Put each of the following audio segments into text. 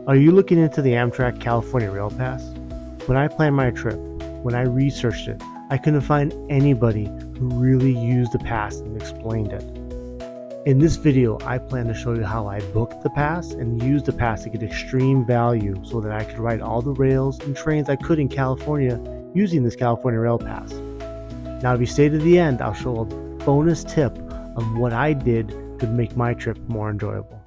Are you looking into the Amtrak California Rail Pass? When I planned my trip, when I researched it, I couldn't find anybody who really used the pass and explained it. In this video, I plan to show you how I booked the pass and used the pass to get extreme value so that I could ride all the rails and trains I could in California using this California Rail Pass. Now, if you stay to the end, I'll show a bonus tip on what I did to make my trip more enjoyable.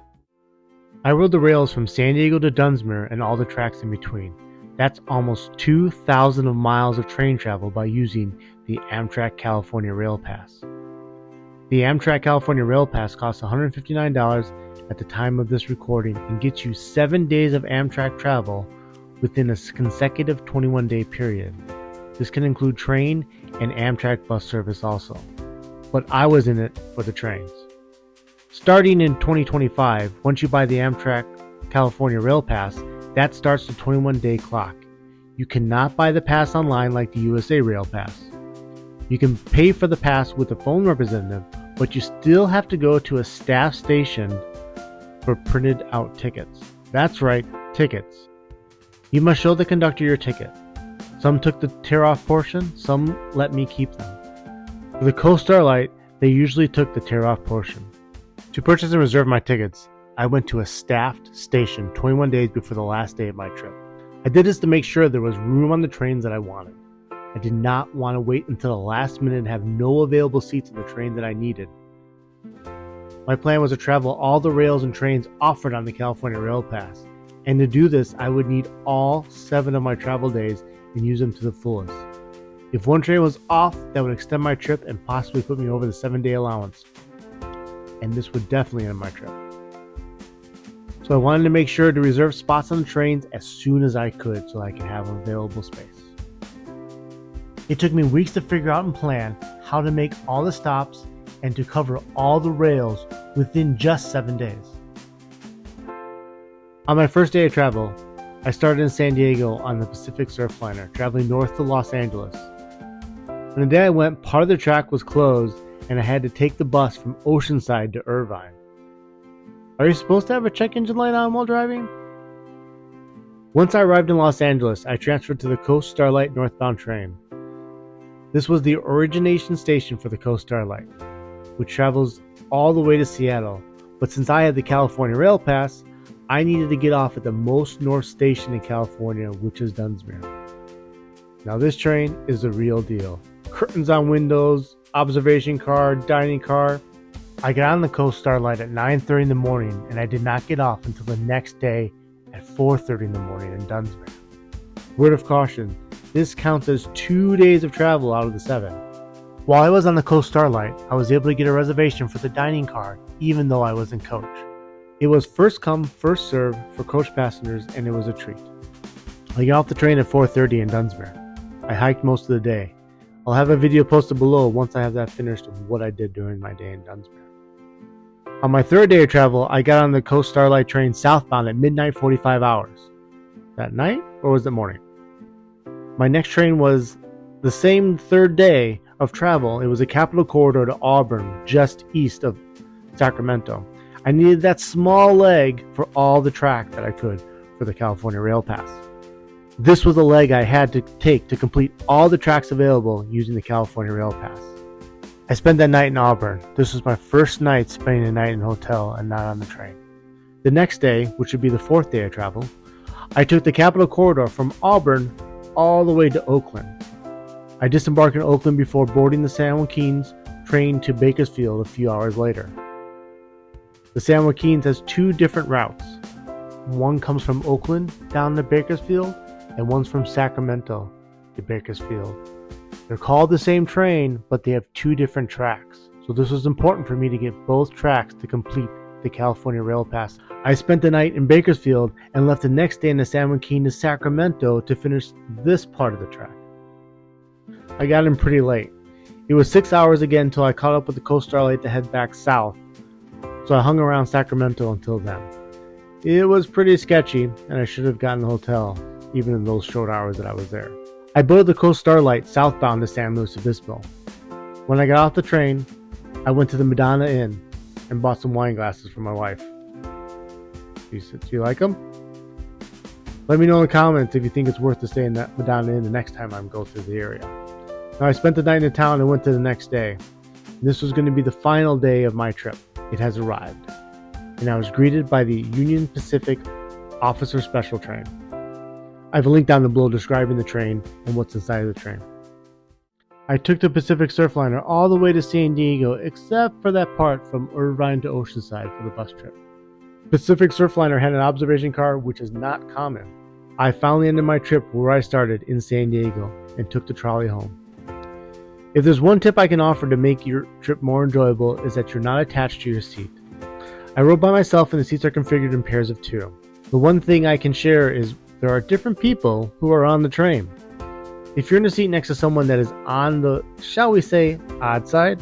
I rode the rails from San Diego to Dunsmuir and all the tracks in between. That's almost 2,000 miles of train travel by using the Amtrak California Rail Pass. The Amtrak California Rail Pass costs $159 at the time of this recording and gets you 7 days of Amtrak travel within a consecutive 21-day period. This can include train and Amtrak bus service also, but I was in it for the trains. Starting in 2025, once you buy the Amtrak California Rail Pass, that starts the 21-day clock. You cannot buy the pass online like the USA Rail Pass. You can pay for the pass with a phone representative, but you still have to go to a staff station for printed out tickets. That's right, tickets. You must show the conductor your ticket. Some took the tear-off portion, some let me keep them. For the Coast Starlight, they usually took the tear-off portion. To purchase and reserve my tickets, I went to a staffed station 21 days before the last day of my trip. I did this to make sure there was room on the trains that I wanted. I did not want to wait until the last minute and have no available seats in the train that I needed. My plan was to travel all the rails and trains offered on the California Rail Pass, and to do this I would need all 7 of my travel days and use them to the fullest. If one train was off, that would extend my trip and possibly put me over the 7-day allowance, and this would definitely end my trip. So I wanted to make sure to reserve spots on the trains as soon as I could so I could have available space. It took me weeks to figure out and plan how to make all the stops and to cover all the rails within just 7 days. On my first day of travel, I started in San Diego on the Pacific Surfliner, traveling north to Los Angeles. On the day I went, part of the track was closed and I had to take the bus from Oceanside to Irvine. Are you supposed to have a check engine light on while driving? Once I arrived in Los Angeles, I transferred to the Coast Starlight northbound train. This was the origination station for the Coast Starlight, which travels all the way to Seattle, but since I had the California Rail Pass, I needed to get off at the most north station in California, which is Dunsmuir. Now this train is the real deal. Curtains on windows, observation car, dining car. I got on the Coast Starlight at 9:30 in the morning and I did not get off until the next day at 4:30 in the morning in Dunsmuir. Word of caution, this counts as 2 days of travel out of the 7. While I was on the Coast Starlight, I was able to get a reservation for the dining car even though I was in coach. It was first come, first served for coach passengers and it was a treat. I got off the train at 4:30 in Dunsmuir. I hiked most of the day. I'll have a video posted below once I have that finished of what I did during my day in Dunsmuir. On my third day of travel, I got on the Coast Starlight train southbound at midnight 45 hours. That night or was it morning? My next train was the same third day of travel. It was a Capital Corridor to Auburn, just east of Sacramento. I needed that small leg for all the track that I could for the California Rail Pass. This was the leg I had to take to complete all the tracks available using the California Rail Pass. I spent that night in Auburn. This was my first night spending the night in a hotel and not on the train. The next day, which would be the 4th day of travel, I took the Capital Corridor from Auburn all the way to Oakland. I disembarked in Oakland before boarding the San Joaquin's train to Bakersfield a few hours later. The San Joaquin's has 2 different routes. One comes from Oakland down to Bakersfield, and one's from Sacramento to Bakersfield. They're called the same train, but they have 2 different tracks. So this was important for me to get both tracks to complete the California Rail Pass. I spent the night in Bakersfield and left the next day in the San Joaquin to Sacramento to finish this part of the track. I got in pretty late. It was 6 hours again until I caught up with the Coast Starlight to head back south. So I hung around Sacramento until then. It was pretty sketchy and I should have gotten a hotel even in those short hours that I was there. I boarded the Coast Starlight southbound to San Luis Obispo. When I got off the train, I went to the Madonna Inn and bought some wine glasses for my wife. She said, "Do you like them?" Let me know in the comments if you think it's worth to stay in that Medina Inn the next time I go through the area. Now, I spent the night in town and went to the next day. This was going to be the final day of my trip. It has arrived, and I was greeted by the Union Pacific Officer Special Train. I have a link down below describing the train and what's inside of the train. I took the Pacific Surfliner all the way to San Diego except for that part from Irvine to Oceanside for the bus trip. Pacific Surfliner had an observation car, which is not common. I finally ended my trip where I started in San Diego and took the trolley home. If there's one tip I can offer to make your trip more enjoyable is that you're not attached to your seat. I rode by myself and the seats are configured in pairs of 2. The one thing I can share is there are different people who are on the train. If you're in a seat next to someone that is on the, shall we say, odd side,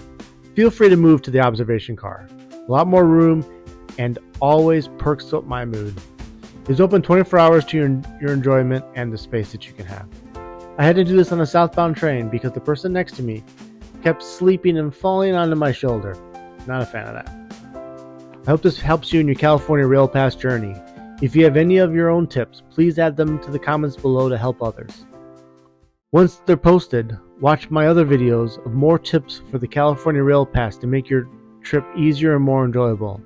feel free to move to the observation car. A lot more room and always perks up my mood. It's open 24 hours to your enjoyment and the space that you can have. I had to do this on a southbound train because the person next to me kept sleeping and falling onto my shoulder. Not a fan of that. I hope this helps you in your California Rail Pass journey. If you have any of your own tips, please add them to the comments below to help others. Once they're posted, watch my other videos of more tips for the California Rail Pass to make your trip easier and more enjoyable.